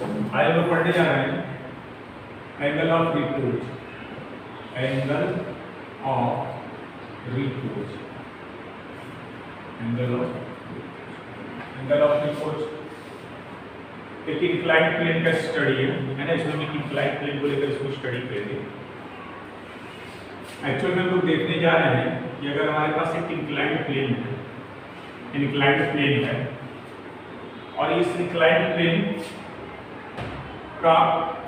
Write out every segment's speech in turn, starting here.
आज हम लोग पढ़ने जा रहे हैं angle of report, angle of report, angle of report एक इंक्लाइंड प्लेन का स्टडी है ना। इसमें एक इंक्लाइंड प्लेन को लेकर इसको स्टडी करेंगे। एक्चुअल में हम लोग देखने जा रहे हैं कि अगर हमारे पास एक इंक्लाइंड प्लेन है और इस इंक्लाइंड प्लेन का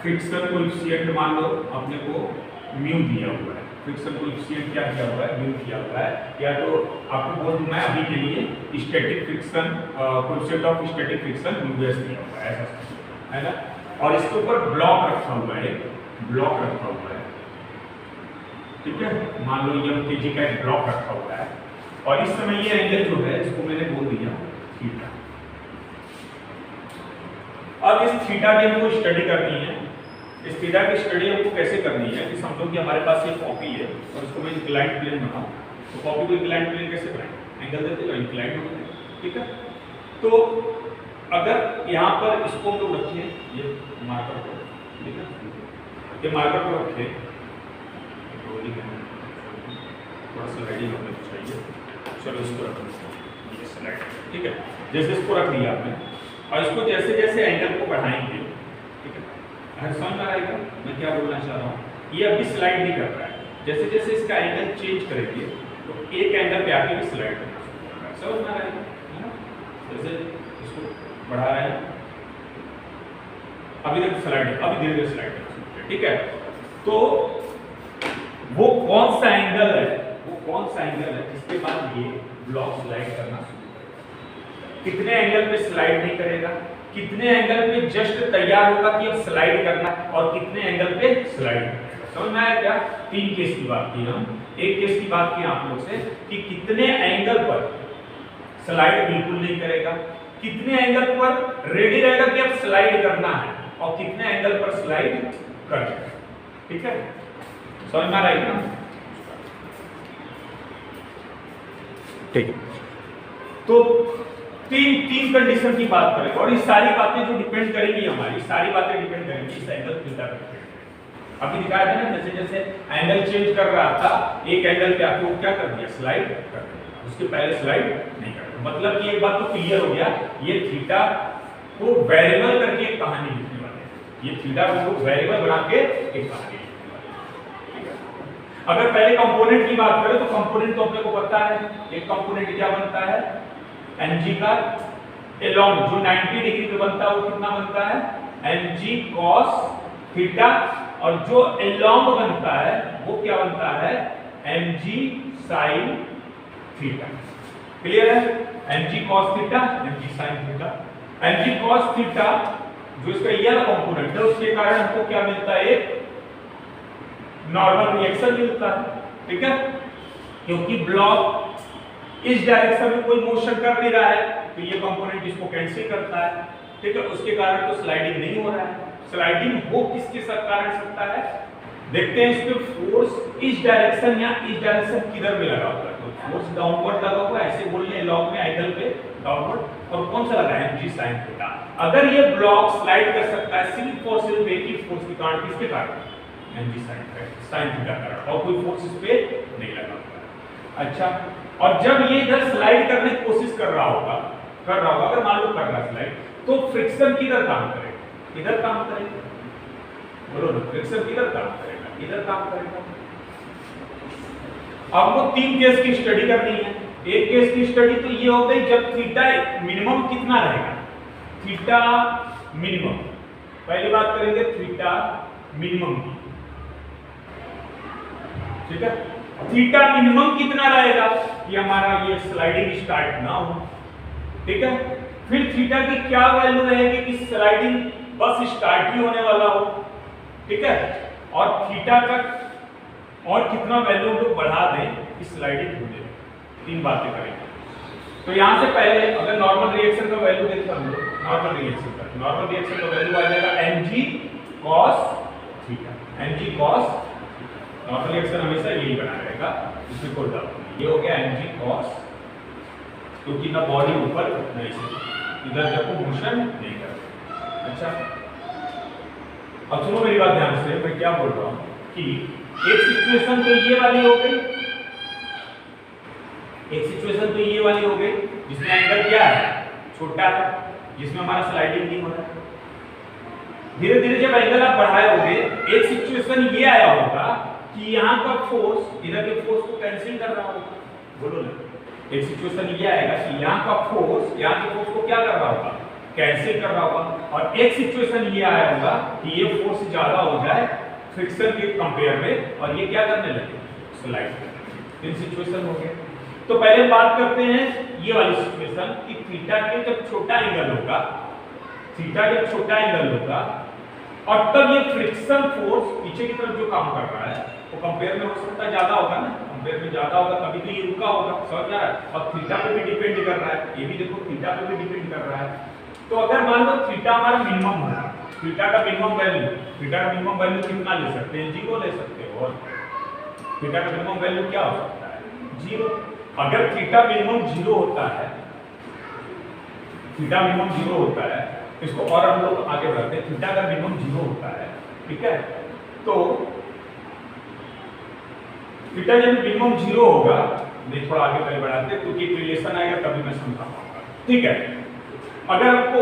फ्रिक्शन कोएफिशिएंट मान लो अपने को म्यू दिया हुआ है। फ्रिक्शन कोएफिशिएंट क्या दिया हुआ है? म्यू दिया हुआ है। या तो आपको बोल दूं मैं अभी के लिए static friction coefficient of static friction mu S दिया हुआ है, ऐसा है ना। और इसके ऊपर ब्लॉक रखा हुआ है, ब्लॉक रखा हुआ है, ठीक है। मान लो ये केजी का एक ब्लॉक रखा हुआ है और इस समय ये एंगल जो है इसको मैंने बोल दिया थीटा। अब इस थीटा की हमको स्टडी करनी है। इस थीटा की स्टडी हमको कैसे करनी है कि समझो कि हमारे पास ये कॉपी है और इसको मैं इंक्लाइंड प्लेन बनाऊं, तो कॉपी को इंक्लाइंड प्लेन कैसे बनाएं? एंगल देते हैं इंक्लाइंड होता है, ठीक है। तो अगर यहाँ पर इसको हम लोग रखें, ये मार्कर को, ठीक है, ये मार्कर को रखें, थोड़ा स्लाइडिंग हमें चाहिए, चलो इसको रखो, ये स्लाइड, ठीक है। जैसे इसको रख लिया आपने और इसको जैसे जैसे एंगल को बढ़ाएंगे, ठीक है, समझ आ रहा है मैं क्या बोलना चाह रहा हूँ। ये अभी स्लाइड नहीं कर रहा है, जैसे जैसे इसका एंगल चेंज करेंगे तो एक एंगल पे आके भी स्लाइड करना शुरू कर रहा है, समझ में आ रहा है ना। जैसे इसको बढ़ा रहे हैं, अभी तक स्लाइड, अभी धीरे धीरे स्लाइड करना शुरू करें, ठीक है। तो वो कौन सा एंगल है, जिसके बाद ये ब्लॉक स्लाइड करना शुरू करेगा? कितने एंगल पे स्लाइड नहीं करेगा, कितने एंगल पे जस्ट तैयार होगा कि अब स्लाइड करना, और कितने एंगल पे स्लाइड करेगा? समझ में आया क्या? 3 केस की बात की हम। एक केस की बात की आप लोग से कि कितने एंगल पर स्लाइड बिल्कुल नहीं करेगा, कितने एंगल पर रेडी रहेगा कि अब स्लाइड करना है, और कितने एंगल पर स्लाइड कर देगा, ठीक है। समझ में आ रहा है ना? ठीक है। तो तीन कंडीशन की बात करें और ये सारी बातें जो डिपेंड करेंगी, हमारी सारी बातें डिपेंड करेंगी इस एंगल थीटा पे। अभी दिखाया था ना, जैसे जैसे एंगल चेंज कर रहा था, एक एंगल पे आके वो क्या कर दिया? स्लाइड कर दिया, उसके पहले स्लाइड नहीं कर दिया। मतलब कि एक बात तो क्लियर हो गया, ये थीटा को वेरिएबल करके एक कहानी लिखने वाले हैं। ये थीटा को वेरिएबल बना के एक कहानी लिखने वाले हैं, ठीक है। अगर पहले कंपोनेंट की बात करें तो कंपोनेंट तो अपने को पता है, एक कंपोनेंट क्या बनता है? mg का एलोंग जो 90 डिग्री पे बनता है वो कितना बनता है? mg cos थीटा, और जो एलोंग बनता है वो क्या बनता है? mg sin theta. क्लियर है? mg cos theta, mg sin theta. mg cos theta जो इसका ये कंपोनेंट है, उसके कारण हमको क्या मिलता है? एक नॉर्मल रिएक्शन मिलता है, ठीक है, क्योंकि ब्लॉक इस डायरेक्शन में कोई मोशन कर नहीं रहा है तो ये कंपोनेंट इसको कैंसिल करता है, ठीक है। उसके कारण तो स्लाइडिंग नहीं हो रहा है। स्लाइडिंग हो किसके कारण सकता है? देखते हैं इसमें फोर्स इस डायरेक्शन या इस डायरेक्शन किधर में लगा हुआ है। तो फोर्स डाउनवर्ड लगा हुआ है, ऐसे बोलने लॉग में एंगल पे डाउनवर्ड, और कौन सा लगा है? mg sin theta. अगर ये ब्लॉक स्लाइड कर सकता है सिर्फ और सिर्फ एक ही फोर्स के कारण, किसके कारण? mg sin थीटा कारण, और कोई फोर्स इस पे नहीं लगा हुआ है। अच्छा, और जब ये इधर स्लाइड करने की कोशिश कर रहा होगा, अगर मान लो कर रहा है स्लाइड, तो फ्रिक्शन किधर काम करेगा? इधर काम करेगा, बोलो ना, फ्रिक्शन किधर काम करेगा? इधर काम करेगा। आपको 3 केस की स्टडी करनी है। एक केस की स्टडी तो ये हो गई जब थीटा मिनिमम कितना रहेगा? थीटा मिनिमम, पहली बात करेंगे थीटा मिनिमम की, ठीक है। थीटा मिनिमम कितना रहेगा कि हमारा ये स्लाइडिंग स्टार्ट ना हो, ठीक है। फिर थीटा की क्या वैल्यू रहेगी कि स्लाइडिंग बस स्टार्ट ही होने वाला हो, ठीक है। और थीटा तक और कितना वैल्यू हम लोग बढ़ा दें कि स्लाइडिंग हो जाए। 3 बातें करेंगे। तो यहां से पहले अगर नॉर्मल रिएक्शन का वैल्यू देखते हम लोग, नॉर्मल रिएक्शन का वैल्यू आ जाएगा mg cos theta. mg cos normal reaction हमेशा यही बना रहेगा, इसमें कोई डाउट नहीं। ये हो गया mg cos, क्योंकि ना बॉडी ऊपर नहीं से इधर देखो मोशन नहीं कर। अच्छा, अब सुनो मेरी बात ध्यान से, मैं क्या बोल रहा हूं कि एक सिचुएशन तो ये वाली हो गई, एक सिचुएशन तो ये वाली हो गई जिसमें एंगल क्या है, छोटा है, जिसमें हमारा स्लाइडिंग नहीं हो रहा है। धीरे धीरे जब एंगल आप बढ़ाए होगे, एक सिचुएशन ये आया होगा कि यहाँ का फोर्स इधर के फोर्स को कैंसिल कर रहा होगा, बोलो ना। एक सिचुएशन ये आएगा कि यहाँ का फोर्स यहाँ के फोर्स को क्या कर रहा होगा, कैंसिल कर रहा होगा। और एक सिचुएशन ये आया होगा कि ये फोर्स ज्यादा हो जाए फ्रिक्शन के कंपेयर में और ये क्या करने लगे, स्लाइड करने। इन सिचुएशन हो गए। तो पहले बात करते हैं ये वाली सिचुएशन कि थीटा के जब छोटा एंगल होगा, थीटा जब छोटा एंगल होगा और तब ये फ्रिक्शन फोर्स पीछे की तरफ जो काम कर रहा है वो कंपेयर में हो सकता है ज्यादा होगा ना, कंपेयर में ज्यादा होगा तभी तो ये रुका होगा, समझ में आ रहा है। और थीटा पे भी डिपेंड कर रहा है, ये भी देखो थीटा पे भी डिपेंड कर रहा है। तो अगर मान लो थीटा हमारा मिनिमम है, थीटा का मिनिमम वैल्यू, थीटा का मिनिमम वैल्यू कितना ले सकते हैं, 0 ले सकते हो। और थीटा का मिनिमम वैल्यू क्या हो सकता है, 0। अगर थीटा मिनिमम 0 होता है, थीटा मिनिमम 0 होता है, इसको और हम लोग आगे बढ़ाते हैं। थीटा का मिनिमम 0 होता है, ठीक है। तो थीटा जब मिनिमम 0 होगा, नहीं थोड़ा आगे पहले बढ़ाते हैं क्योंकि रिलेशन आएगा तभी मैं समझा पाऊंगा, ठीक है। अगर आपको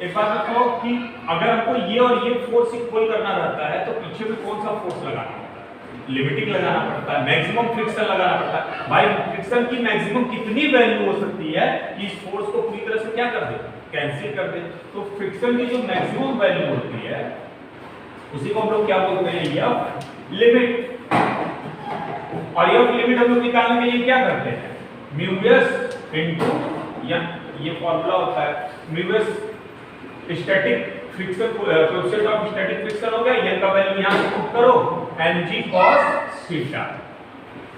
एक बात बताओ कि अगर आपको ये और ये फोर्स इक्वल करना रहता है तो पीछे में कौन सा फोर्स लगाना होता है, लिमिटिंग लगाना पड़ता है, मैक्सिमम फ्रिक्शन लगाना पड़ता है। भाई फ्रिक्शन की मैक्सिमम कितनी वैल्यू हो सकती है कि इस फोर्स को पूरी तरह से क्या कर दे, कैंसिल कर दे। तो फ्रिक्शन की जो मैक्सिमम वैल्यू होती है उसी को हम लोग क्या बोलते हैं, एफ लिमिट। और एफ लिमिट हम लोग निकालने के लिए क्या करते हैं, म्यू एस इनटू ये फॉर्मूला होता है, mu S static friction, coefficient of static friction हो गया, ये का वैल्यू यहां से पुट करो mg cos थीटा,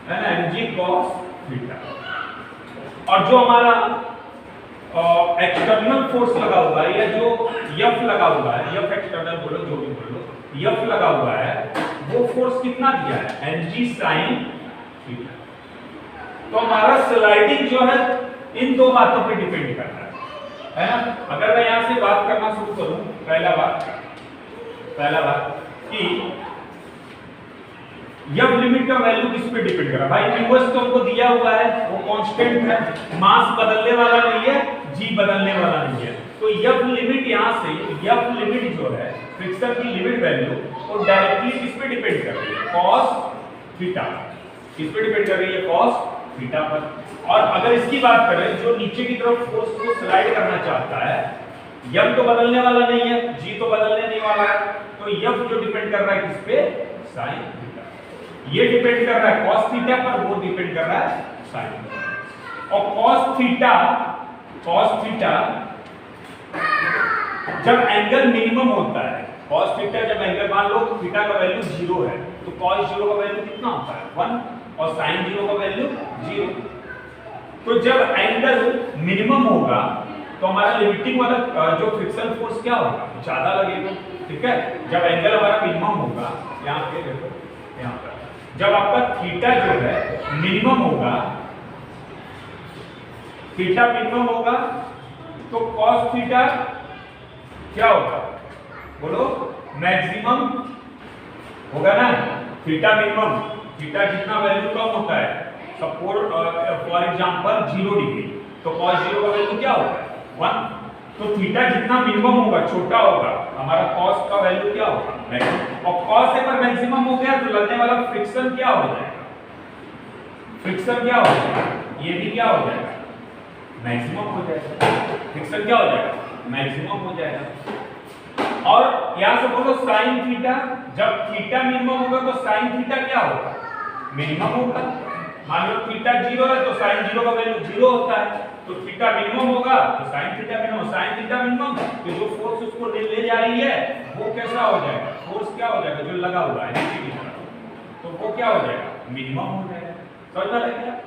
है ना, mg cos थीटा। और जो हमारा एक्सटर्नल फोर्स लगा हुआ है या जो F लगा हुआ है, F एक्सटर्नल बोलो जो भी बोलो, F लगा हुआ है वो फोर्स कितना दिया है, mg sin थीटा। तो हमारा स्लाइडिंग जो है इन दो बातों पे डिपेंड करता है ना। अगर मैं यहां से बात करना शुरू करूं, पहला बात कि F लिमिट का वैल्यू किस पे डिपेंड कर रहा है, भाई म्यू एस तो हमको दिया हुआ है, वो कांस्टेंट है, मास बदलने वाला नहीं है, g बदलने वाला नहीं है। तो F लिमिट यहां से, F लिमिट जो है फ्रिक्शन की लिमिट वैल्यू वो डायरेक्टली किस पे डिपेंड कर रही है, cos थीटा। किस पे डिपेंड कर रही है, cos थीटा पर। और अगर इसकी बात करें जो नीचे की तरफ फोर्स को स्लाइड करना चाहता है, F तो बदलने वाला नहीं है, g तो बदलने नहीं वाला है, तो F जो डिपेंड कर रहा है किस पे, sin थीटा। ये डिपेंड कर रहा है cos थीटा पर, वो डिपेंड कर रहा है sin। और cos थीटा जब एंगल मिनिमम होता है, cos थीटा जब एंगल, मान लो थीटा का वैल्यू 0 है तो cos 0 का वैल्यू कितना होता है, 1, और sin 0 का वैल्यू 0। तो जब एंगल मिनिमम होगा तो हमारा लिमिटिंग वाला जो फ्रिक्शन फोर्स क्या होगा, ज्यादा लगेगा, ठीक है। जब एंगल हमारा मिनिमम होगा, यहाँ पे देखो, यहाँ पर जब आपका थीटा जो है मिनिमम होगा, थीटा मिनिमम होगा तो cos थीटा क्या होगा, बोलो, मैक्सिमम होगा ना। थीटा मिनिमम, थीटा जितना वैल्यू कम होता है, सपोज फॉर एग्जांपल 0 डिग्री, तो cos 0 का वैल्यू क्या होगा, 1। तो थीटा जितना मिनिमम होगा, छोटा होगा, हमारा cos का वैल्यू क्या होगा, मैक्सिमम। और cos अगर मैक्सिमम हो गया तो लगने वाला फ्रिक्शन क्या हो जाएगा, फ्रिक्शन क्या हो जाएगा, ये भी क्या हो जाएगा, मैक्सिमम हो जाएगा। फ्रिक्शन क्या हो जाएगा, मैक्सिमम हो जाएगा। और यहां से बोलो sin थीटा, जब थीटा मिनिमम होगा तो sin थीटा क्या होगा, मिनिमम होगा। मान लो थीटा 0 है तो sin 0 का वैल्यू 0 होता है, तो थीटा मिनिमम होगा तो sin theta minimum, sin theta minimum तो जो फोर्स उसको ले जा रही है वो कैसा हो जाएगा, फोर्स क्या हो जाएगा, जो लगा हुआ है नीचे की तरफ, तो वो क्या हो जाएगा, मिनिमम हो जाएगा। समझ में आ रहा है?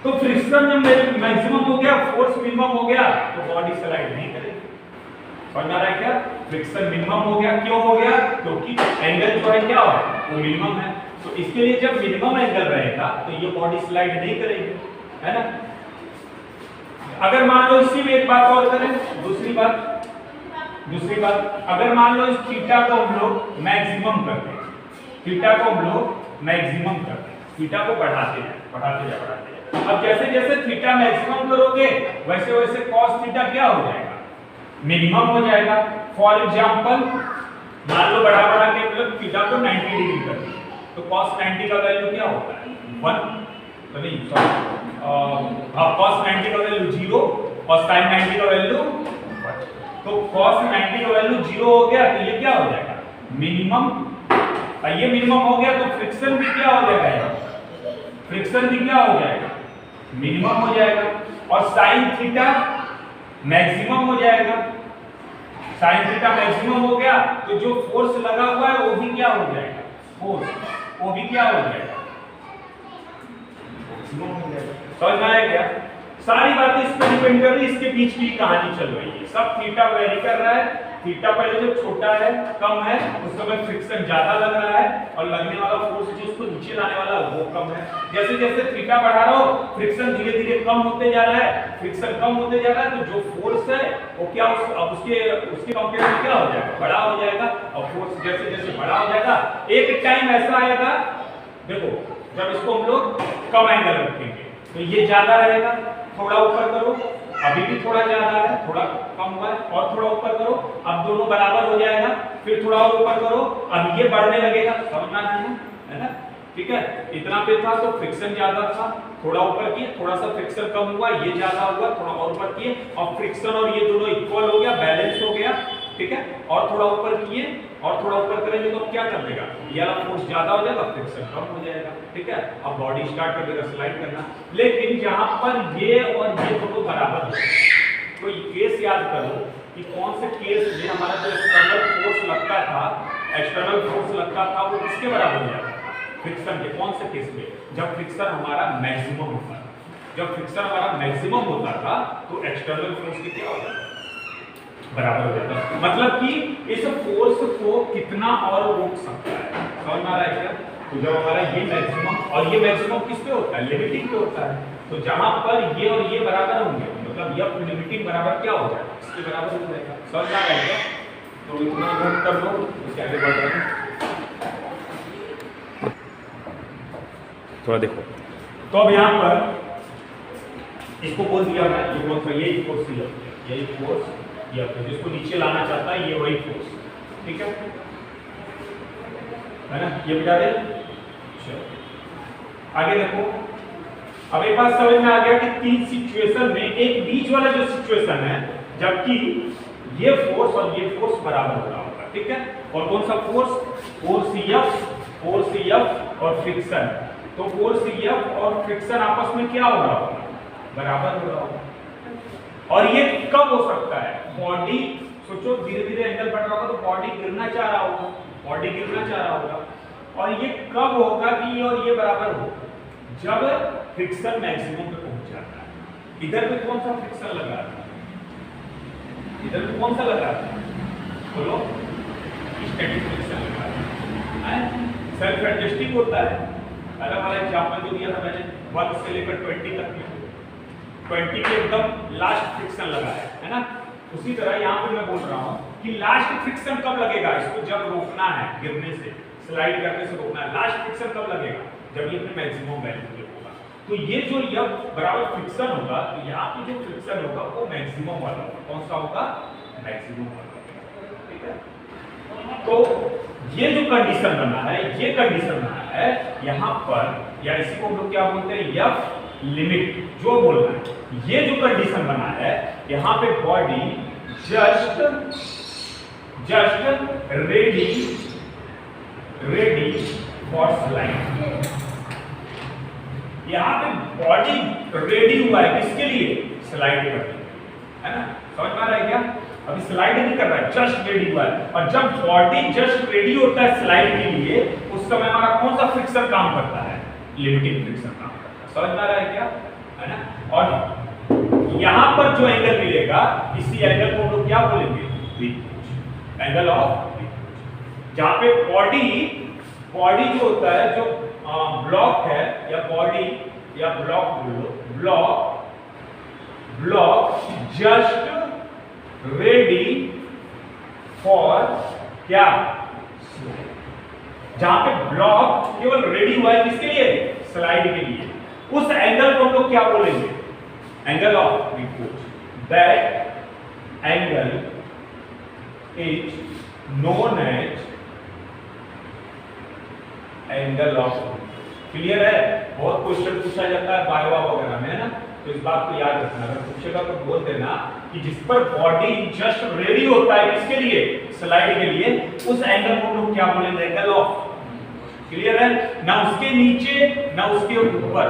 तो फ्रिक्शन जब मैक्सिमम हो गया, फोर्स मिनिमम हो गया, तो बॉडी स्लाइड नहीं करेगी। समझ में आ रहा है क्या, फ्रिक्शन मिनिमम हो गया, क्यों हो गया, क्योंकि एंगल जो है क्या है, वो मिनिमम है। तो इसके लिए जब मिनिमम एंगल रहेगा तो ये बॉडी स्लाइड नहीं करेगी, है ना। अगर मान लो इसी में एक बात और करें, दूसरी बात दूसरी बात, अगर मान लो इस थीटा को हम लोग मैक्सिमम करते हैं, थीटा को हम लोग मैक्सिमम करते हैं, थीटा को बढ़ाते हैं। अब जैसे जैसे थीटा मैक्सिमम करोगे वैसे वैसे cos थीटा क्या हो जाएगा, मिनिमम हो जाएगा। फॉर एग्जांपल मान लो बढ़ा के मतलब थीटा को 90 डिग्री कर दिया, तो cos 90 का वैल्यू क्या होता है 1, तो नहीं सॉरी cos 90 का वैल्यू 0 और sin 90 का वैल्यू 1। तो cos 90 का वैल्यू 0 हो गया तो ये क्या हो जाएगा मिनिमम, और ये मिनिमम हो गया तो फ्रिक्शन भी क्या हो जाएगा, फ्रिक्शन भी क्या हो जाएगा मिनिमम हो जाएगा। और sin थीटा मैक्सिमम हो जाएगा, sin थीटा मैक्सिमम हो गया तो जो फोर्स लगा हुआ है वो भी क्या हो जाएगा, फोर्स वो भी क्या हो जाएगा मैक्सिमम हो जाएगा। समझ में आया क्या, सारी बातें इस पर डिपेंड कर रही है, इसके बीच की कहानी चल रही है। सब थीटा वेरी कर रहा है, थीटा पहले जो छोटा है कम है उस समय फ्रिक्शन ज्यादा लग रहा है और लगने वाला फोर्स जो उसको नीचे लाने वाला वो कम है। जैसे जैसे थीटा बढ़ा रहा हो फ्रिक्शन धीरे धीरे कम होते जा रहा है, फ्रिक्शन कम होते जा रहा है तो जो फोर्स है वो क्या उसके कंपेयर में क्या हो जाएगा बड़ा हो जाएगा। और फोर्स जैसे जैसे बड़ा हो जाएगा एक टाइम ऐसा आएगा, देखो जब इसको हम लोग कम एंगल रखेंगे तो ये ज्यादा रहेगा, थोड़ा ऊपर करो, अभी भी थोड़ा ज्यादा है, थोड़ा कम हुआ है और थोड़ा ऊपर करो, अब दोनों बराबर हो जाएगा, फिर थोड़ा और ऊपर करो, अब ये बढ़ने लगेगा। समझ में आना है ना, ठीक है। इतना पे था तो फ्रिक्शन ज्यादा था, थोड़ा ऊपर किए, थोड़ा सा फ्रिक्शन कम हुआ, ये ज्यादा हुआ, थोड़ा और ऊपर किए और फ्रिक्शन और ये दोनों इक्वल हो गया, बैलेंस हो गया, ठीक है। और थोड़ा ऊपर किए और थोड़ा ऊपर करेंगे तो क्या कर देगा, ये वाला फोर्स ज्यादा हो जाएगा, फ्रिक्शन कम हो जाएगा, ठीक है। अब बॉडी स्टार्ट कर देगा स्लाइड करना। लेकिन जहां पर ये और ये दोनों बराबर हो तो ये केस याद करो कि कौन से केस में हमारा जो एक्सटर्नल फोर्स लगता था, एक्सटर्नल फोर्स लगता था वो किसके बराबर हो जाता था, फ्रिक्शन के। कौन से केस में, जब फ्रिक्शन हमारा मैक्सिमम होता था, जब फ्रिक्शन हमारा मैक्सिमम होता था तो एक्सटर्नल फोर्स के क्या हो जाता था बराबर हो जाता है। मतलब कि इस फोर्स को कितना और रोक सकता है, समझ में आ रहा है क्या। तो जब हमारा ये मैक्सिमम और ये मैक्सिमम किस पे होता है, लिमिटिंग पे होता है, तो जहां पर ये और ये बराबर होंगे मतलब ये लिमिटिंग बराबर क्या हो जाएगा, इसके बराबर हो जाएगा। समझ में आ रहा है क्या, तो इतना नोट कर लो, इसके आगे बढ़ रहे हैं थोड़ा देखो। तो अब यहाँ पर इसको बोल दिया मैं, ये कौन सा, यही फोर्स, यही फोर्स, या तो जिसको नीचे लाना चाहता है ये वही फोर्स, ठीक है ना, ये बिठा दे। चलो आगे देखो, अब एक बात समझ में आ गया कि तीन सिचुएशन में एक बीच वाला जो सिचुएशन है जबकि ये फोर्स और ये फोर्स बराबर हो रहा होगा, ठीक है। और कौन सा फोर्स, फोर्स एफ और फ्रिक्शन। तो फोर्स एफ और फ्रिक्शन आपस में क्या हो रहा होगा, बराबर हो रहा होगा। और ये कब हो सकता है, बॉडी सोचो धीरे धीरे एंगल बढ़ रहा होगा तो बॉडी गिरना चाह रहा होगा, बॉडी गिरना चाह रहा होगा। और ये कब होगा कि ये और ये बराबर हो, जब फ्रिक्शन मैक्सिमम पे पहुंच जाता है। इधर पे कौन सा फ्रिक्शन लगा है, इधर पे कौन सा लगा है, बोलो, स्टैटिक फ्रिक्शन लगा है, सेल्फ एडजस्टिंग होता है। अलग वाला एग्जांपल जो दिया था मैंने 1 से लेकर 20 तक में, 20 के एकदम लास्ट फ्रिक्शन लगा है ना। उसी तरह यहाँ पे मैं बोल रहा हूँ कि लास्ट फ्रिक्शन कब लगेगा, इसको जब रोकना है, गिरने से, स्लाइड करने से रोकना है। लास्ट फ्रिक्शन कब लगेगा, जब ये अपने मैक्सिमम वैल्यू पे होगा। तो ये जो यह बराबर फ्रिक्शन होगा तो यहाँ पे जो फ्रिक्शन होगा वो मैक्सिमम वाला होगा। कौन सा होगा, मैक्सिमम वाला, ठीक है। तो ये जो कंडीशन बना है, ये कंडीशन बना है यहाँ पर, या इसी को हम लोग क्या बोलते हैं, एफ लिमिट जो बोलना है। ये जो कंडीशन बना है यहाँ पे body just ready for slide. यहाँ पे बॉडी रेडी हुआ है किसके लिए, स्लाइड करने, है ना। समझ में आ रहा है क्या, अभी स्लाइड नहीं कर रहा है, जस्ट रेडी हुआ है। और जब बॉडी जस्ट रेडी होता है स्लाइड के लिए उस समय हमारा कौन सा फ्रिक्शन काम करता है, लिमिटिंग फ्रिक्शन काम करता है। समझ में आ रहा है क्या, है ना। और यहां पर जो एंगल मिलेगा इसी एंगल को हम लोग क्या बोलेंगे, एंगल ऑफ, जहां पे बॉडी जो होता है, जो ब्लॉक है या बॉडी या ब्लॉक जस्ट रेडी फॉर क्या, जहां पे ब्लॉक केवल रेडी हुआ है किसके लिए, स्लाइड के लिए, उस एंगल को हम लोग क्या बोलेंगे, angle of repose. That angle is known as angle of. Clear है? बहुत क्वेश्चन पूछा जाता है बायोवा वगैरह में, है ना, तो इस बात को याद रखना। अगर पूछेगा तो बोल देना कि जिस पर बॉडी जस्ट रेडी होता है किसके लिए, स्लाइड के लिए, उस एंगल को हम लोग क्या बोलेंगे, एंगल ऑफ। क्लियर है? ना उसके नीचे ना उसके ऊपर,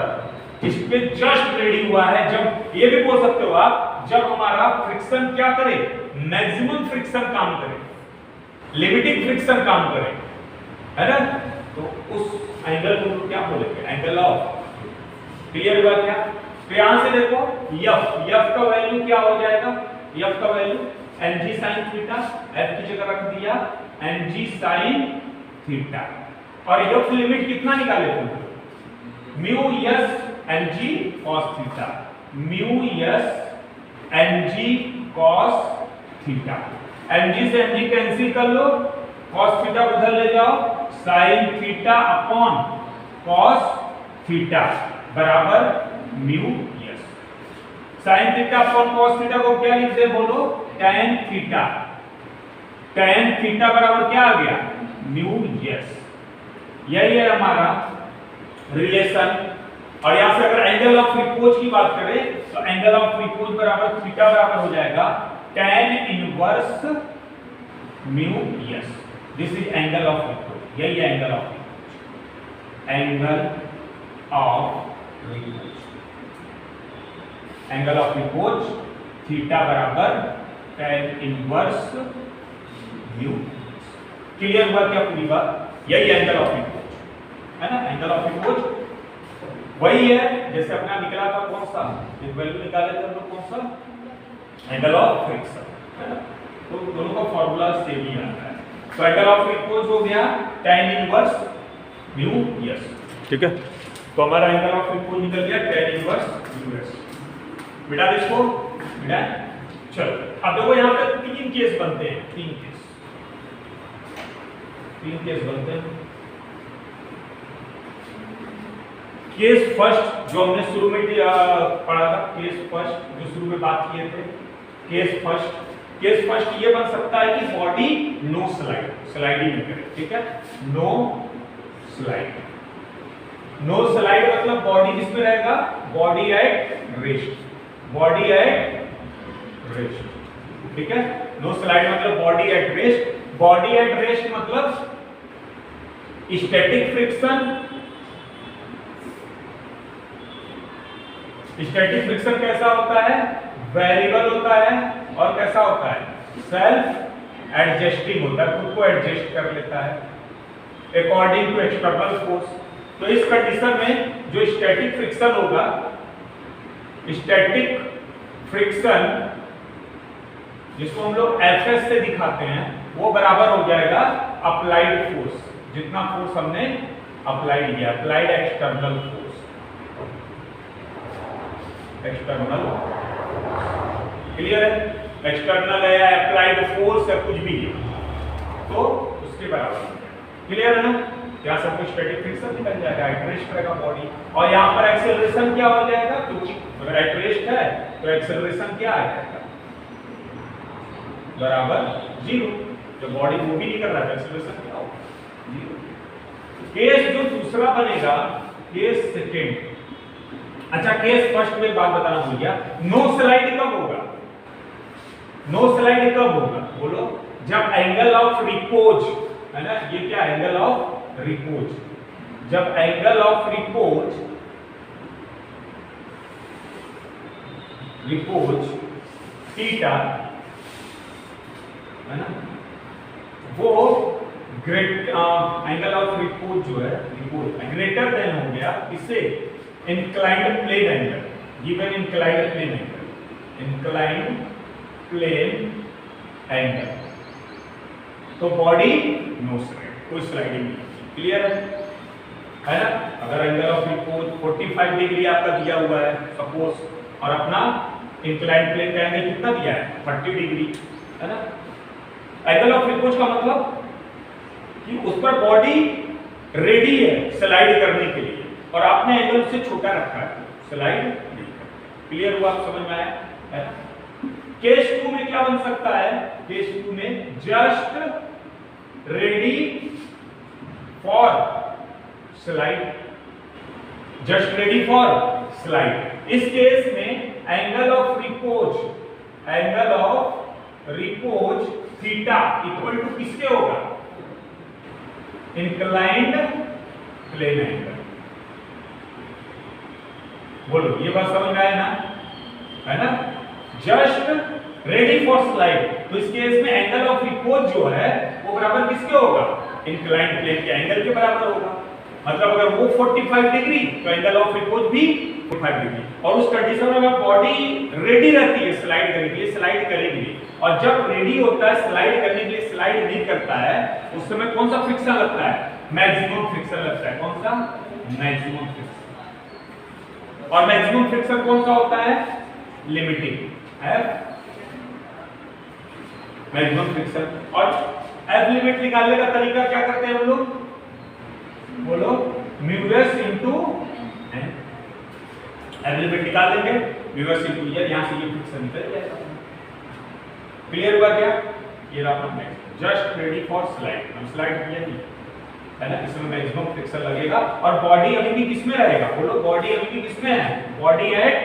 जिस पे जस्ट रेडी हुआ है। जब ये भी बोल सकते हो आप, जब हमारा फ्रिक्शन क्या करे, मैक्सिमम फ्रिक्शन काम करे, लिमिटिंग फ्रिक्शन काम करे, है ना, तो उस एंगल को क्या बोलेंगे, एंगल ऑफ। क्लियर हुआ क्या? तो यहां से देखो f का वैल्यू क्या हो जाएगा, f का value mg sin theta, f की जगह रख दिया mg sin थीटा, और f लिमिट कितना निकाले थे, mu s mg cos theta, mu s mg cos theta. mg से mg कैंसिल कर लो, cos थीटा उधर ले जाओ, sin theta upon cos theta बराबर mu s. sin theta upon cos theta को क्या लिखते बोलो, tan थीटा। tan थीटा बराबर क्या आ गया, म्यू यस। यही है हमारा रिलेशन। और यहां से अगर एंगल ऑफ रिपोज की बात करें तो एंगल ऑफ रिपोज बराबर थीटा बराबर हो जाएगा tan inverse mu yes. This is angle of repose. यही है angle of repose, angle of repose. Angle of repose theta बराबर tan इनवर्स म्यू। क्लियर हुआ क्या पूरी बात? यही एंगल ऑफ रिपोज, है ना। एंगल ऑफ रिपोज वही है जैसे अपना निकला था, कौन सा एक वैल्यू निकाले थे हम लोग, कौन सा, एंगल ऑफ फ्रिक्शन, है ना। तो दोनों का फार्मूला सेम ही आता है। तो एंगल ऑफ रिपोज हो गया tan इनवर्स म्यू यस, ठीक है। तो हमारा एंगल ऑफ रिपोज निकल गया tan इनवर्स म्यू यस। मिटा दे इसको, मिटा। चलो अब देखो यहाँ पे तीन केस बनते हैं, तीन केस बनते हैं। केस फर्स्ट जो हमने शुरू में पढ़ा था, केस फर्स्ट जो शुरू में बात किए थे, केस फर्स्ट ये बन सकता है कि बॉडी नो स्लाइड, स्लाइडिंग नहीं करे, ठीक है। नो स्लाइड मतलब बॉडी किसमें रहेगा, body at rest, body at rest, ठीक है। नो स्लाइड मतलब body at rest. Body at rest मतलब स्टैटिक फ्रिक्शन। स्टैटिक फ्रिक्शन कैसा होता है, वेरिएबल होता है, और कैसा होता है, सेल्फ एडजस्टिंग होता है, खुद को एडजस्ट कर लेता है अकॉर्डिंग टू एक्सटर्नल फोर्स। तो इस कंडीशन में जो स्टैटिक फ्रिक्शन होगा, स्टैटिक फ्रिक्शन जिसको हम लोग Fs से दिखाते हैं, वो बराबर हो जाएगा अप्लाइड फोर्स, जितना फोर्स हमने अप्लाइड किया, applied external force, external. Clear है? एक्सटर्नल है या अप्लाइड फोर्स या कुछ भी है तो उसके बराबर। क्लियर है ना? यहाँ सब कुछ स्टैटिक फ्रिक्शन निकल जाएगा, एट रेस्ट रहेगा बॉडी, और यहाँ पर एक्सेलरेशन क्या हो जाएगा, क्योंकि अगर एट रेस्ट है तो एक्सेलरेशन क्या आ जाएगा, बराबर जीरो। जो बॉडी मूव ही नहीं कर रहा है एक्सेलरेशन क्या होगा, जीरो। केस जो दूसरा बनेगा, केस सेकंड। अच्छा केस फर्स्ट में बात बताना भूल गया, नो स्लाइड कब होगा, नो स्लाइड कब होगा बोलो, जब एंगल ऑफ रिपोज, है ना, ये क्या एंगल ऑफ रिपोज, जब एंगल ऑफ रिपोज थीटा, है ना, वो ग्रेट एंगल ऑफ रिपोज जो है, रिपोज ग्रेटर देन हो गया इससे inclined plane angle, given inclined plane angle, inclined plane angle, तो बॉडी नो स्लाइड, कोई स्लाइडिंग नहीं। क्लियर है ना। अगर एंगल ऑफ रिपोज 45 डिग्री आपका दिया हुआ है सपोज, और अपना इंक्लाइंड प्लेन का एंगल कितना दिया है, 30 डिग्री, है ना, एंगल ऑफ रिपोज का मतलब कि उस पर बॉडी रेडी है स्लाइड करने के लिए और आपने एंगल से छोटा रखा है, स्लाइड नहीं कर। क्लियर हुआ? समझ में आया? केस 2 में क्या बन सकता है? केस 2 में just ready for slide, just ready for slide. इस केस में angle of repose theta equal to किसके होगा? Inclined plane angle. बोलो, ये बात समझ में आया ना? है ना? जस्ट रेडी फॉर स्लाइड, तो इस केस में एंगल ऑफ रिपोज जो है वो बराबर किसके होगा? इंक्लाइंड प्लेन के एंगल के बराबर होगा। मतलब अगर वो 45 डिग्री तो एंगल ऑफ रिपोज भी 45 डिग्री। और उस कंडीशन में बॉडी रेडी रहती है स्लाइड करने के लिए, स्लाइड करेगी। और जब रेडी होता है स्लाइड करने के लिए, स्लाइड नहीं करता है, उस समय कौन सा फ्रिक्शन लगता है? मैक्सिमम फ्रिक्शन लगता है। कौन सा? Maximum friction. और मैक्सिमम फ्रिक्शन कौन सा होता है? Limiting F maximum friction. और एफ लिमिट निकालने का तरीका क्या करते हैं हम लोग? बोलो, mu S into N. F limit निकाल लेंगे, म्यू एस इनटू एन, यहां से ये फ्रिक्शन निकल जाएगा। क्लियर हुआ क्या? ये रहा अपना जस्ट रेडी फॉर स्लाइड। हम स्लाइड किया नहीं है ना, इसमें मैक्सिमम फ्रिक्शन लगेगा और बॉडी अभी भी किसमें रहेगा? बोलो, बॉडी अभी भी किसमें है? बॉडी एट,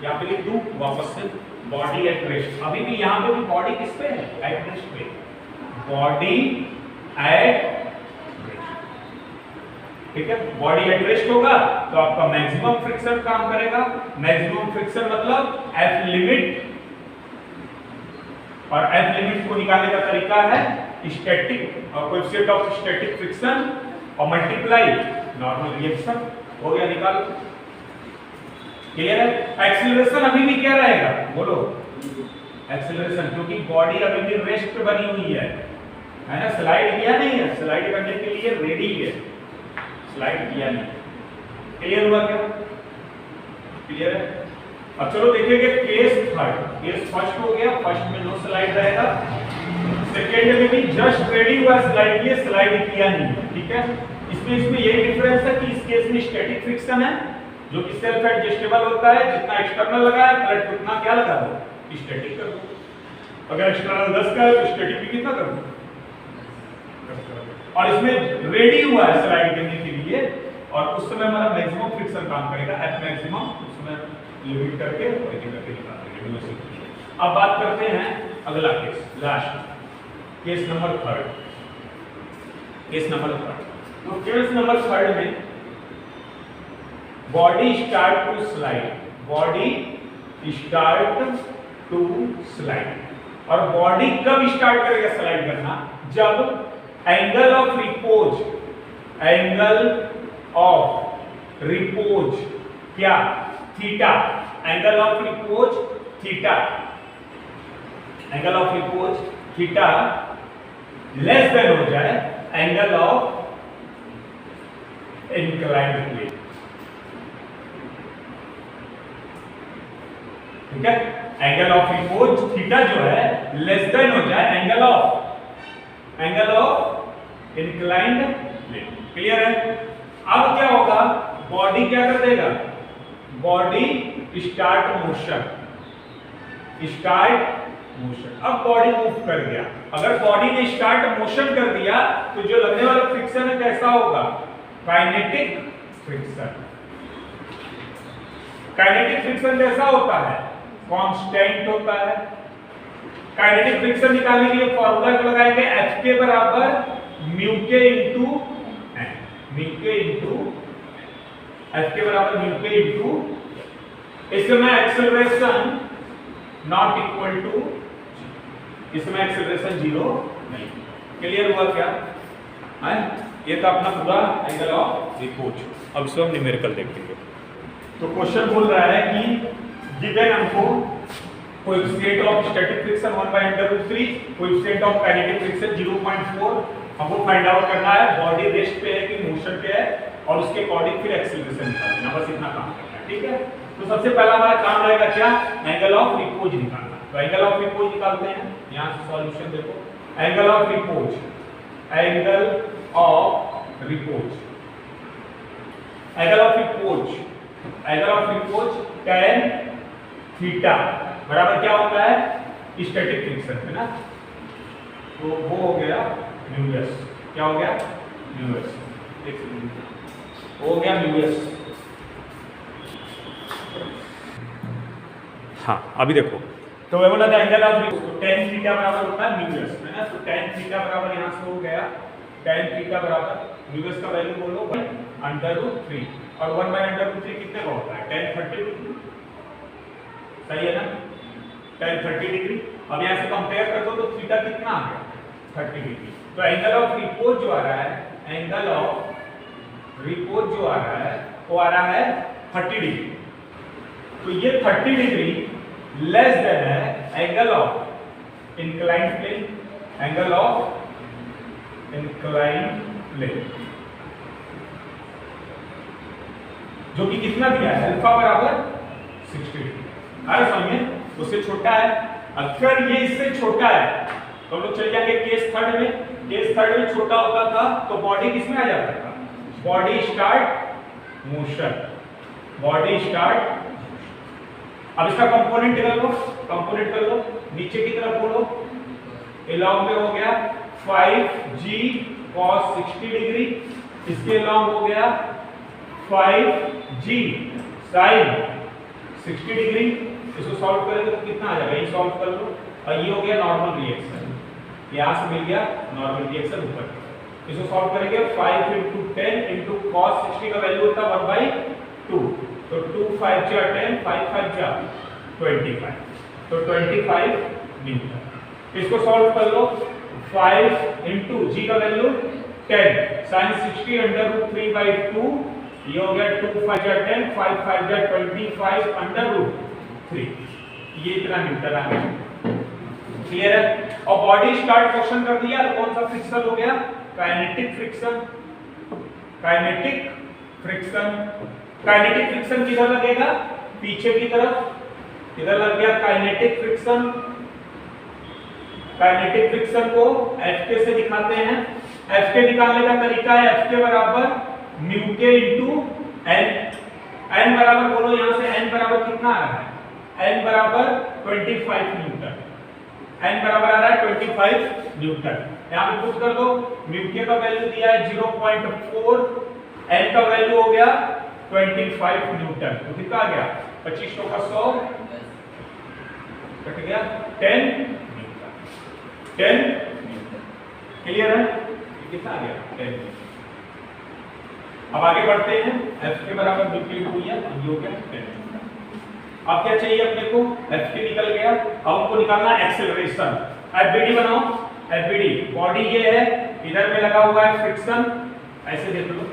यहां पे लिख दूं वापस से, बॉडी एट रेस्ट। अभी भी यहां पे भी बॉडी किस पे है? एट रेस्ट पे। बॉडी एट रेस्ट, ठीक है? बॉडी एट रेस्ट होगा तो आपका मैक्सिमम फ्रिक्शन काम करेगा। मैक्सिमम फ्रिक्शन मतलब एफ लिमिट, और एफ लिमिट को निकालने का तरीका है static coefficient of static friction और मल्टीप्लाई नॉर्मल रिएक्शन। हो गया, निकालो। क्लियर है? एक्सीलरेशन अभी भी क्या रहेगा? बोलो, एक्सीलरेशन, क्योंकि बॉडी अभी भी रेस्ट पे बनी हुई है ना? स्लाइड किया नहीं है, स्लाइड करने के लिए रेडी है, स्लाइड किया नहीं। क्लियर हुआ क्या? क्लियर है? अब चलो देखेंगे केस थर्ड। केस फर्स्ट हो गया, फर्स्ट में नो स्लाइड रहेगा। सेकेंड में भी जस्ट रेडी हुआ स्लाइड किए, स्लाइड किया नहीं, ठीक है? इसमें यही डिफरेंस है कि इस केस में स्टैटिक फ्रिक्शन है जो कि सेल्फ एडजस्टेबल होता है। जितना एक्सटर्नल लगा है प्लेट उतना क्या लगा दो? स्टैटिक कर दो। अगर एक्सटर्नल 10 का है तो स्टैटिक भी कितना कर दो? और इसमें रेडी हुआ है स्लाइड करने के लिए और उस समय हमारा मैक्सिमम फ्रिक्शन काम करेगा, एफ मैक्सिमम। उस समय लिमिट करके और ये करके निकालेंगे। अब बात करते हैं अगला case, last case number third. Case number third, तो केस नंबर थर्ड में body start to slide, body start to slide. और बॉडी कब स्टार्ट करेगा स्लाइड करना? जब angle of repose, angle of repose क्या? Theta. Angle of repose theta, angle of repose theta less than हो जाए angle of inclined plane, ठीक है? एंगल ऑफ रिपोज थीटा जो है लेस देन हो जाए angle of inclined plane. Clear है? अब क्या होगा? बॉडी क्या कर देगा? Body start motion, start motion. अब बॉडी मूव कर गया। अगर बॉडी ने स्टार्ट मोशन कर दिया तो जो लगने वाला फ्रिक्शन है कैसा होगा? Kinetic friction. काइनेटिक फ्रिक्शन कैसा होता है? कांस्टेंट होता है। काइनेटिक फ्रिक्शन निकालने के लिए फॉर्मूला क्या लगाएंगे? F के बराबर म्यू के इनटू एन, म्यू के इनटू F के बराबर म्यू के इनटू, इसमें एक्सेलरेशन नॉट इक्वल टू, इसमें एक्सेलरेशन 0 नहीं। क्लियर हुआ क्या? है? ये था अपना पूरा एंगल ऑफ रिपोज। अब इसको हम न्यूमेरिकल देखेंगे। तो क्वेश्चन बोल रहा है कि गिवन हमको coefficient of static friction 1/√3, coefficient of kinetic friction 0.4 हमको फाइंड आउट करना है। बॉडी रेस्ट पे है कि मोशन पे है और उसके अकॉर्डिंग फिर एक्सेलरेशन निकालना, बस इतना काम करना है, ठीक है? तो सबसे पहला हमारा काम रहेगा क्या? एंगल ऑफ रिपोज निकालना। तो एंगल ऑफ रिपोज निकालते हैं। यहां से सॉल्यूशन देखो, angle of repose, angle of repose, angle of repose, angle of repose tan theta बराबर क्या होता है, स्टैटिक फ्रिक्शन है ना, तो वो हो गया म्यूएस, क्या हो गया म्यूएस, हो गया म्यूएस। हाँ अभी देखो, तो वह बोला था एंगल ऑफ tan थीटा बराबर होता है म्यूएस है ना, तो tan थीटा बराबर यहाँ से हो गया tan थीटा बराबर म्यूएस का वैल्यू बोलो 1/√3 और 1/√3 कितने का होता है tan 30 डिग्री, सही है ना, tan 30 डिग्री। अब यहाँ से कंपेयर कर दो तो थीटा कितना आ गया 30 डिग्री, तो एंगल ऑफ रिपोज जो आ रहा है, एंगल ऑफ रिपोज जो आ रहा है वो आ रहा है 30 डिग्री, तो ये 30 डिग्री लेस देन है angle of inclined plane, angle of inclined plane जो कि कितना दिया है अल्फा बराबर 60 डिग्री, अरे समझिए उससे छोटा है। अगर ये इससे छोटा है तो हम लोग चले जाएंगे केस थर्ड में, केस थर्ड में छोटा होता था तो बॉडी किसमें आ जाता था, body start motion, body start. अब इसका कंपोनेंट कर लो, कंपोनेंट कर लो, नीचे की तरफ बोलो, एलॉन्ग में हो गया 5g cos 60 डिग्री, इसके एलॉन्ग हो गया 5g sin 60 डिग्री। इसको सॉल्व करेंगे तो कितना आ जाएगा, ये सॉल्व कर लो, और ये हो गया नॉर्मल रिएक्शन, यहाँ से मिल गया नॉर्मल रिएक्शन ऊपर, इसको सॉल्व करेंगे 5 × 10 × cos 60 का वैल्यू होता है 1/2, तो 2 5 जा 10, 5 5 जा 25, तो 25 न्यूटन। इसको सॉल्व कर लो, 5 × g का वैल्यू 10 sin 60 √3/2, ये हो गया 2 5 जा 10, 5 5 जा 25 √3, ये इतना न्यूटन आ गया, क्लियर है। और बॉडी स्टार्ट मोशन कर दिया तो कौन सा फ्रिक्शन हो गया, kinetic friction, kinetic friction. Kinetic friction किधर लगेगा, पीछे की तरफ, इधर लग गया काइनेटिक फ्रिक्शन। काइनेटिक फ्रिक्शन को Fk से दिखाते हैं, Fk निकालने का तरीका है Fk बराबर μk × n, n बराबर बोलो, यहां से n बराबर कितना आ रहा है, n बराबर 25 न्यूटन, n बराबर आ रहा है 25 न्यूटन। यहां पे पुट कर दो, μk का वैल्यू दिया है 0.4, n का वैल्यू हो गया 25 न्यूटन, तो कितना आ गया 25 का 100 कट गया 10 न्यूटन, 10 न्यूटन, क्लियर है, कितना आ गया 10 न्यूटन। अब आगे बढ़ते हैं, F के बराबर बिल्कुल हो गया, ये हो गया 10 न्यूटन। अब क्या चाहिए अपने को, F के निकल गया, अब हमको निकालना एक्सेलरेशन। FBD बनाओ, FBD बॉडी ये है, इधर में लगा हुआ है फ्रिक्शन, ऐसे देख लो,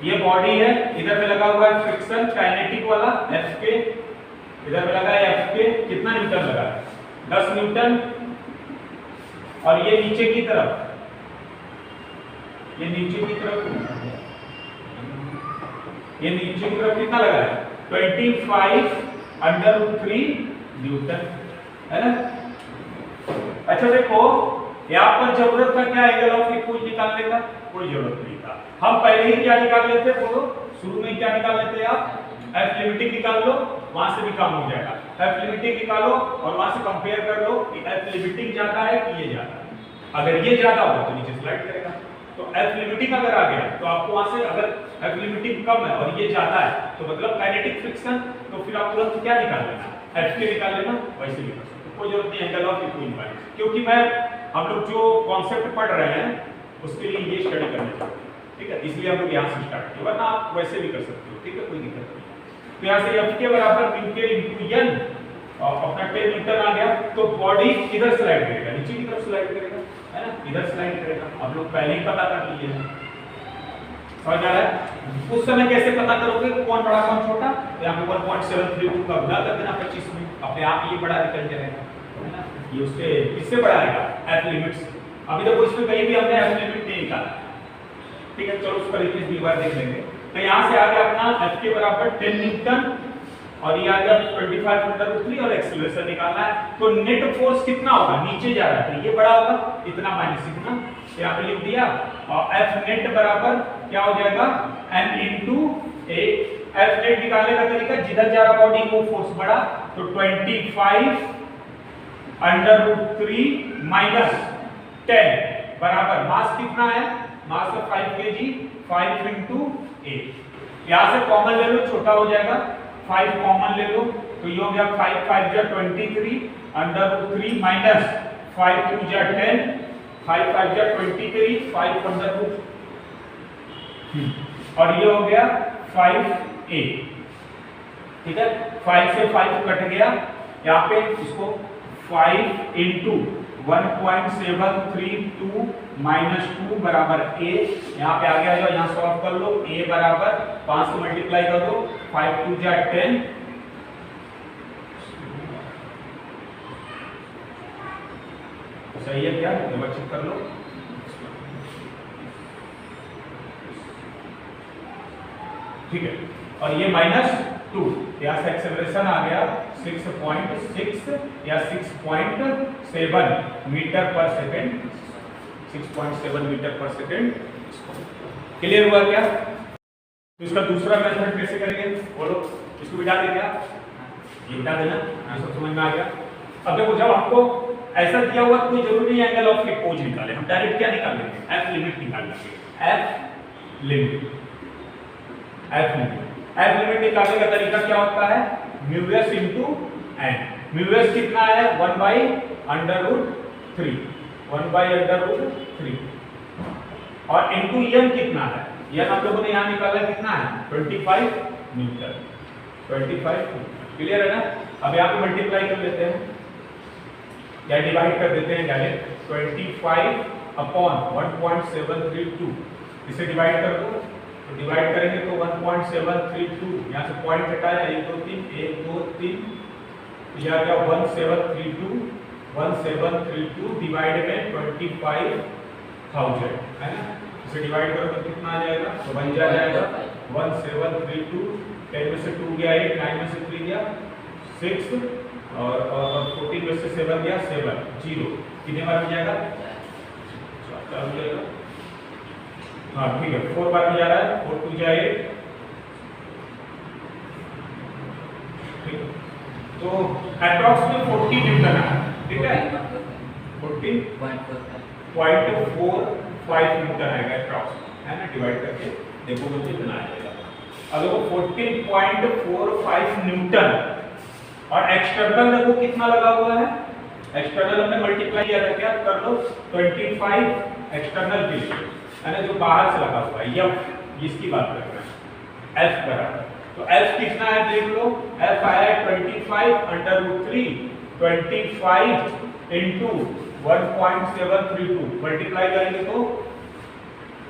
ये बॉडी है, इधर में लगा हुआ है फ्रिक्शन काइनेटिक वाला Fk, इधर में लगा है Fk, कितना न्यूटन लगा है 10 न्यूटन, और ये नीचे की तरफ, ये नीचे की तरफ, ये नीचे की तरफ कितना लगा है 25 √3 न्यूटन, है ना। अच्छा देखो, यहाँ पर जरूरत था क्या एंगल ऑफ रिपोज निकालने का, कोई जरूरत नहीं था, हम पहले ही क्या निकाल लेते, बोलो शुरू में क्या निकाल लेते आप, एफ लिमिटिंग निकाल लो, वहां से भी काम हो जाएगा, एफ लिमिटिंग निकालो और वहां से कंपेयर कर लो कि एफ लिमिटिंग ज्यादा है कि ये ज्यादा है, अगर ये ज्यादा होगा तो नीचे स्लाइड करेगा, तो एफ लिमिटिंग अगर आ गया तो आपको वहां से, अगर एफ लिमिटिंग कम है और ये ज्यादा है तो मतलब काइनेटिक फ्रिक्शन, तो फिर आप तुरंत क्या निकाल लेना, एफ के निकाल लेना, वैसे भी कर सकते, कोई जरूरत नहीं एंगल ऑफ रिपोज निकालने, क्योंकि मैं हम लोग जो कॉन्सेप्ट पढ़ रहे हैं उसके लिए ये स्टडी करना चाहते हैं, ठीक है, इसलिए हम लोग यहाँ से स्टार्ट किया, वरना आप वैसे भी कर सकते हो, ठीक है, कोई दिक्कत नहीं। तो यहाँ से F के बराबर μk × n, अपना 10 न्यूटन आ गया, तो बॉडी इधर स्लाइड करेगा, नीचे की तरफ स्लाइड करेगा, है ना, इधर स्लाइड करेगा, आप लोग पहले ही पता कर लिए हैं, समझ आ रहा है। उस समय कैसे पता करोगे कौन बड़ा कौन छोटा, तो यहाँ पे 1.732 का गुणा कर देना 25 में, अपने आप ये बड़ा निकल जाएगा, है ना, ये उससे किससे बड़ा आएगा, एफ लिमिट से। अभी तक इसमें कहीं भी हमने एफ लिमिट नहीं निकाला, ठीक है, चलो उसका रिप्लेस भी बार देख लेंगे। तो यहाँ से आ गया अपना एफ के बराबर 10 न्यूटन और ये आ गया 25/3 और एक्सीलरेशन निकालना है। तो नेट फोर्स कितना होगा, नीचे जा रहा है तो ये बड़ा होगा, इतना माइनस इतना, यहाँ पे लिख दिया। और एफ नेट बराबर क्या हो जाएगा, m इंटू ए। एफ नेट निकालने का तरीका, जिधर जा रहा बॉडी वो फोर्स बड़ा, तो 25 √3 माइनस 10 बराबर मास कितना है, मास है 5 kg, 5 इंटू ए। यहां से कॉमन ले लो, छोटा हो जाएगा, 5 कॉमन ले लो तो ये हो गया 5 5 जा 23 √3 माइनस 5 2 जा 10, 5 5 जा 23, 5 √, और ये हो गया 5a। ठीक है, 5 से 5 कट गया, यहाँ पे इसको 5 इंटू 1.732 माइनस 2 बराबर a। यहाँ पे आ गया, यहाँ सॉल्व कर लो, a बराबर 5 से मल्टीप्लाई कर दो, 5 2 जा 10, सही है क्या, डबल चेक कर लो। ठीक है, और ये -2, यहाँ से एक्सेलरेशन आ गया 6.6 या 6.7 मीटर पर सेकेंड, 6.7 मीटर पर सेकेंड। क्लियर हुआ क्या? तो इसका दूसरा मेथड कैसे करेंगे बोलो, इसको बिठा दे क्या, ये बिठा देना, ये सब समझ में आ गया। अब देखो, जब आपको ऐसा दिया हुआ कोई जरूरी नहीं एंगल ऑफ अपोज निकाले, हम डायरेक्ट क्या निकाल लेंगे, एफ लिमिट निकाल लेंगे, एफ लिमिट। एफ लिमिट निकालने का तरीका क्या होता है, mu S into N. Mu S कितना है, 1/√3, 1/√3, और इंटू एन कितना है, एन आप लोगों ने यहाँ निकाला कितना है, 25 न्यूटन, 25। क्लियर है ना? अब यहाँ पे मल्टीप्लाई कर लेते हैं या डिवाइड कर देते हैं डायरेक्ट, 25/1.732, इसे डिवाइड कर दो, तो डिवाइड करेंगे तो 1.732, यहाँ से पॉइंट हटाया, 1 2 3, 1 2 3, यह आ गया 1732 डिवाइड में 25,000, है ना? इसे डिवाइड करो तो कितना आ जाएगा, तो बन जाएगा 1732, 10 में से 2 गया 8, 9 में से 3 गया 6, और 14 में से 7 गया 7, 0, कितने बार हो जाएगा, 4 हो जाएगा। हाँ ठीक है, 4 बार में जा रहा है, 4 2 जा 8, ठीक है, तो अप्रॉक्स में 40 न्यूटन है, ठीक है, 40.45 न्यूटन आएगा अप्रॉक्स, है ना? डिवाइड करके देखो तो कितना आएगा। अगर वो 14.45 न्यूटन, और एक्सटर्नल देखो कितना लगा हुआ है, एक्सटर्नल हमने मल्टीप्लाई किया था, क्या कर लो, 25 एक्सटर्नल के लिए, है ना, जो बाहर से लगा हुआ है, एफ, इसकी बात कर रहे हैं, एफ बराबर, तो एफ कितना है देख लो, एफ आया 25/√3, 25 इंटू 1.732, मल्टीप्लाई करेंगे तो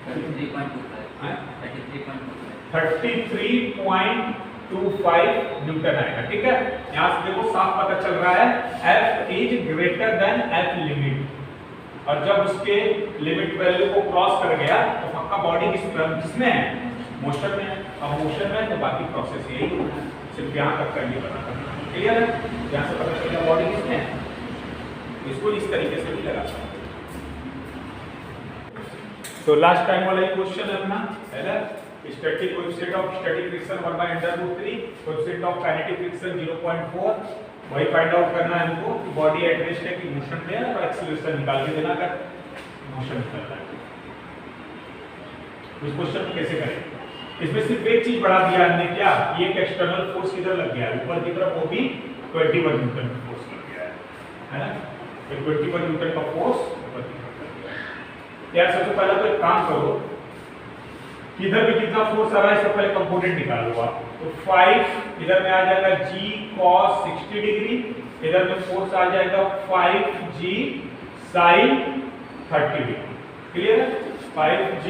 33.25 न्यूटन आएगा। ठीक है, यहाँ से देखो साफ पता चल रहा है F is greater than F limit, और जब उसके लिमिट वैल्यू को क्रॉस कर गया तो पक्का बॉडी किसमें है, मोशन में है। अब मोशन में तो बाकी प्रोसेस यही होना है, सिर्फ यहाँ तक करनी पड़ा। क्लियर है? यहाँ से पता चल गया बॉडी किसमें है, इसको इस तरीके से भी लगा सकते हैं। तो लास्ट टाइम वाला ही क्वेश्चन है अपना, है ना, static coefficient of static friction 1/√3, coefficient of kinetic friction 0.4, वही फाइंड आउट करना है हमको कि बॉडी एट रेस्ट है कि मोशन में है, और एक्सीलरेशन निकाल के देना कर मोशन करना है। इस क्वेश्चन को कैसे करेंगे, इसमें सिर्फ एक चीज बढ़ा दिया हमने, क्या, ये एक एक्सटर्नल फोर्स किधर लग गया है, ऊपर की तरफ, वो भी 21 न्यूटन का फोर्स लग गया है ना, 21 न्यूटन का फोर्स ऊपर की तरफ लग गया है। यार सबसे पहले तो एक काम करो, किधर भी कितना फोर्स आ रहा है, इससे पहले कंपोनेंट निकाल लो आप, तो 5 इधर में आ जाएगा g cos 60 डिग्री, इधर में फोर्स आ जाएगा 5g sin 30 डिग्री। क्लियर है? 5g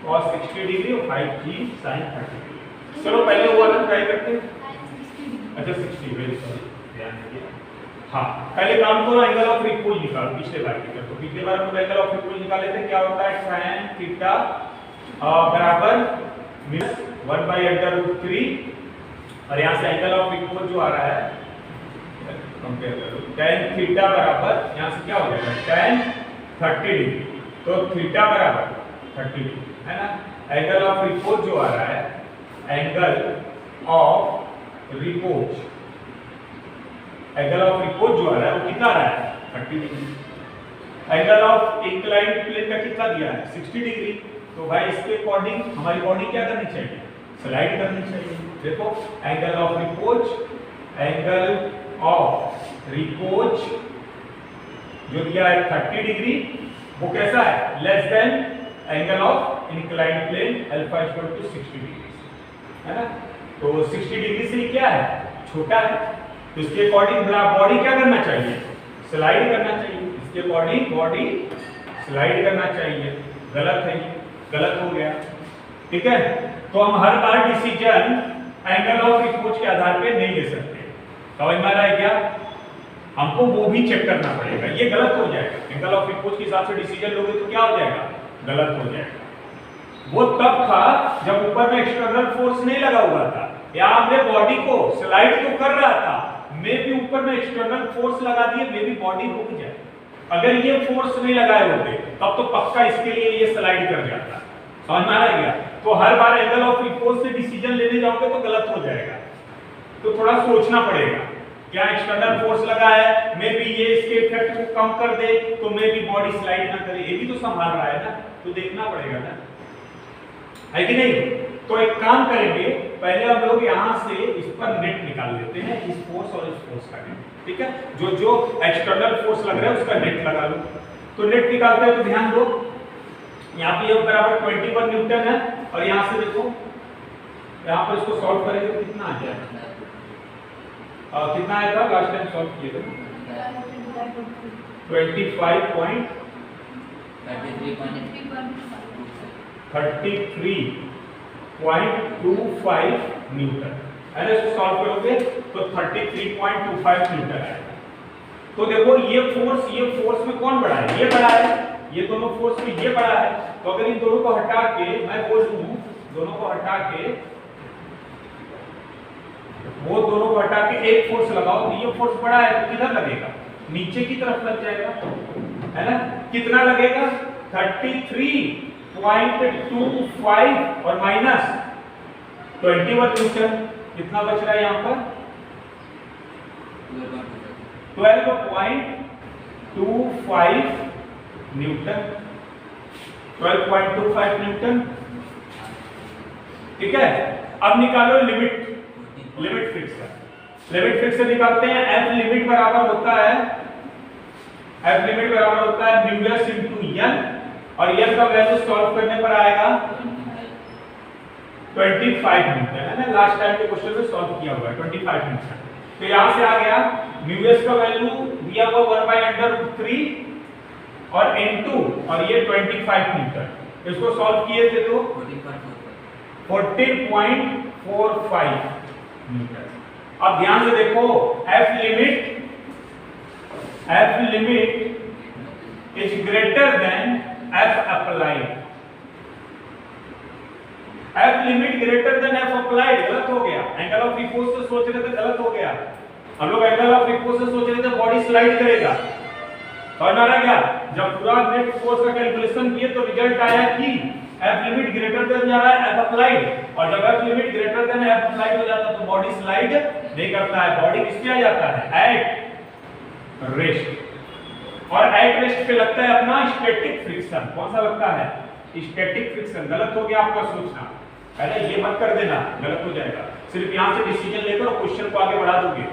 cos 60 डिग्री और 5g sin 30 डिग्री। चलो पहले वो वाला ट्राई करते हैं। अच्छा 60, वेरी सॉरी, ध्यान दीजिए। हाँ, पहले काम करो, एंगल ऑफ इक्वल निकालो, पिछले बार की तरह। तो पिछले बार हम एंगल ऑफ इक्वल निकाले थे, क्या होता है, sin थीटा बराबर 1/√3 और यहाँ से एंगल ऑफ रिपोर्ट जो आ रहा है कंपेयर करो, tan थीटा बराबर यहाँ से क्या हो जाएगा tan 30 डिग्री, तो थीटा बराबर 30 डिग्री है ना। एंगल ऑफ रिपोर्ट जो आ रहा है, angle of report, angle of report जो आ रहा है वो कितना आ रहा है 30 degree. Angle of inclined plane का कितना दिया है 60 डिग्री। तो भाई इसके अकॉर्डिंग हमारी बॉडी क्या करनी चाहिए, स्लाइड करनी चाहिए। देखो angle of report, angle of report जो दिया है 30 डिग्री, वो कैसा है less than angle of inclined plane alpha equal to 60 degree है ना। तो 60 डिग्री से क्या है छोटा है, तो इसके अकॉर्डिंग बॉडी क्या करना चाहिए, स्लाइड करना चाहिए। इसके अकॉर्डिंग बॉडी स्लाइड करना चाहिए। गलत है, ये गलत हो गया, ठीक है। तो हम हर बार डिसीजन एंगल ऑफ रिपोर्ट के आधार पे नहीं ले सकते, समझ में आ रहा है क्या। हमको वो भी चेक करना पड़ेगा, ये गलत हो जाएगा। एंगल ऑफ रिपोर्ट के हिसाब से डिसीजन लोगे तो क्या हो जाएगा, गलत हो जाएगा। वो तब था जब ऊपर में एक्सटर्नल फोर्स नहीं लगा हुआ था, या हमने बॉडी को स्लाइड तो कर रहा था, मे भी ऊपर में एक्सटर्नल फोर्स लगा दिए, मे भी बॉडी रुक जाए। अगर ये फोर्स नहीं लगाए होते तब तो पक्का इसके लिए ये स्लाइड कर जाता, समझ में आ रहा है। तो हर बार एंगल ऑफ रिपोर्ट से डिसीजन लेने जाओगे तो गलत हो जाएगा। तो थोड़ा सोचना पड़ेगा, क्या एक्सटर्नल फोर्स लगा है, मे बी ये इसके इफेक्ट को कम कर दे, तो मे बी बॉडी स्लाइड ना करे, ये भी तो संभाल रहा है ना, तो देखना पड़ेगा ना, है कि नहीं। तो एक काम करेंगे, पहले हम लोग यहाँ से इस पर नेट निकाल लेते हैं, इस फोर्स और इस फोर्स का नेट, ठीक है। जो जो एक्सटर्नल फोर्स लग रहा है उसका नेट लगा लो। तो नेट निकालते हैं तो ध्यान दो, यहाँ पे ये बराबर 21 न्यूटन है, और यहाँ से देखो यहाँ पर इसको सॉल्व करेंगे तो कितना आ जाएगा, कितना आया था लास्ट टाइम सॉल्व किए थे 33.25 न्यूटन है ना। इसको सॉल्व करोगे तो 33.25 न्यूटन आएगा। तो देखो ये फोर्स में कौन बड़ा है, ये बड़ा है, ये दोनों फोर्स में ये बड़ा है। तो अगर इन दोनों को हटा के मैं बोल दूं, दोनों को हटा के, वो दोनों को हटा के एक फोर्स लगाओ, तो ये फोर्स बड़ा है तो किधर लगेगा, नीचे की तरफ लग जाएगा, है ना। कितना लगेगा 33.25 और माइनस 21 न्यूटन, कितना बच रहा है यहाँ पर 12.25 न्यूटन, 12.25 न्यूटन, ठीक है। अब निकालो लिमिट फ्रिक्शन। लिमिट फ्रिक्शन निकालते हैं। F लिमिट बराबर होता है म्यू s इनटू n, और n का वैल्यू सॉल्व करने पर आएगा 25 न्यूटन, है ना। लास्ट टाइम के क्वेश्चन में सॉल्व किया हुआ है 25 न्यूटन। तो यहां से आ गया म्यू s का वैल्यू दिया हुआ 1/√3 और इनटू और ये 25 न्यूटन। इसको सॉल्व किए थे तो 40.45 न्यूटन। अब ध्यान से देखो, F limit is greater than F applied. F limit greater than F applied गलत हो गया। एंगल ऑफ रिपोर्ट से सोच रहे थे, गलत हो गया। हम लोग एंगल ऑफ रिपोर्ट से सोच रहे थे बॉडी स्लाइड करेगा, समझ आ रहा क्या। जब पूरा नेट फोर्स का कैलकुलेशन किए तो रिजल्ट आया कि F लिमिट ग्रेटर देन जा रहा है F अप्लाइड, और जब F limit greater than F applied हो जाता है तो बॉडी स्लाइड नहीं करता है, बॉडी किस पे आ जाता है एट रेस्ट। और एट रेस्ट पे लगता है अपना स्टैटिक फ्रिक्शन। कौन सा लगता है, स्टैटिक फ्रिक्शन। गलत हो गया आपका सोचना, पहले ये मत कर देना, गलत हो जाएगा। सिर्फ यहां से डिसीजन लेकर और क्वेश्चन को आगे बढ़ा दोगे,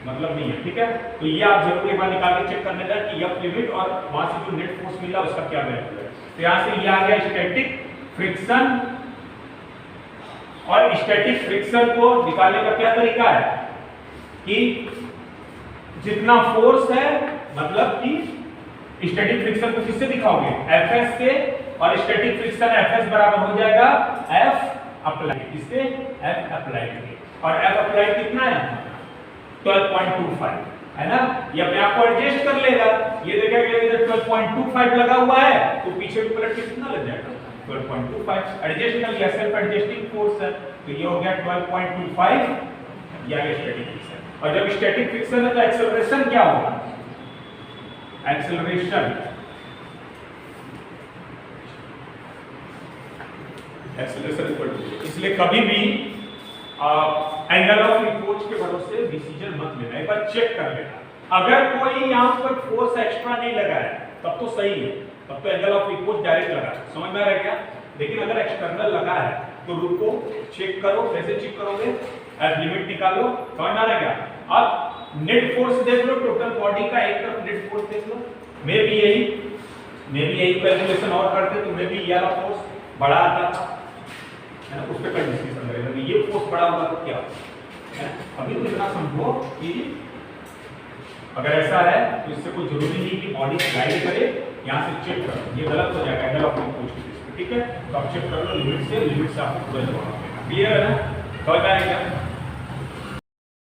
मतलब नहीं है, ठीक है। तो ये आप जरूर एक बार निकाल के चेक करने का कि F लिमिट और वहां से जो नेट फोर्स मिला उसका क्या वैल्यू है। तो यहां से ये आ गया स्टैटिक फ्रिक्शन, और स्टैटिक फ्रिक्शन को निकालने का क्या तरीका है कि जितना फोर्स है, मतलब कि स्टैटिक फ्रिक्शन को किससे दिखाओगे Fs से, और स्टैटिक फ्रिक्शन Fs बराबर हो जाएगा F अप्लाइड, इससे F अप्लाइड, और F अप्लाइड कितना है 12.25 है ना। ये अपने आप को एडजस्ट कर लेगा, ये देखेगा इधर 12.25 लगा हुआ है तो पीछे भी पलट के कितना लग जाएगा 12.25। एडजस्ट कर लिया, सेल्फ एडजस्टिंग फोर्स है, तो ये हो गया 12.25, ये आ गया स्टैटिक फ्रिक्शन। और जब स्टैटिक फ्रिक्शन है तो एक्सेलरेशन क्या होगा? एक्सेलरेशन इक्वल टू, इसलिए कभी भी एंगल ऑफ रिपोर्ट के भरोसे डिसीजन मत लेना, एक बार चेक कर लेना। अगर कोई यहाँ पर फोर्स एक्स्ट्रा नहीं लगा है तब तो सही है, तब तो एंगल ऑफ रिपोर्ट डायरेक्ट लगा है, समझ में आ रहा है क्या? लेकिन अगर एक्सटर्नल लगा है तो रुको, चेक करो। कैसे चेक करोगे? एज लिमिट निकालो, समझ में आ रहा है क्या? अब नेट फोर्स देख लो, टोटल बॉडी का एक तरफ नेट फोर्स देख लो, मे भी यही कैलकुलेशन और करते तो मे भी ये वाला फोर्स बड़ा आता था, है ना, उस पे कल डिस्कशन करेंगे। ये फोर्स बड़ा होगा तो क्या है? अभी तो इतना समझो कि अगर ऐसा है तो इससे कोई जरूरी नहीं कि बॉडी स्लाइड करे, यहाँ से चेक करो, ये गलत हो जाएगा एंगल ऑफ रिपोर्ट की बेस पे, ठीक है? तो आप चेक कर लो लिमिट से आपको पूरा जवाब मिलेगा। क्लियर है ना? समझ में आ रहा है क्या?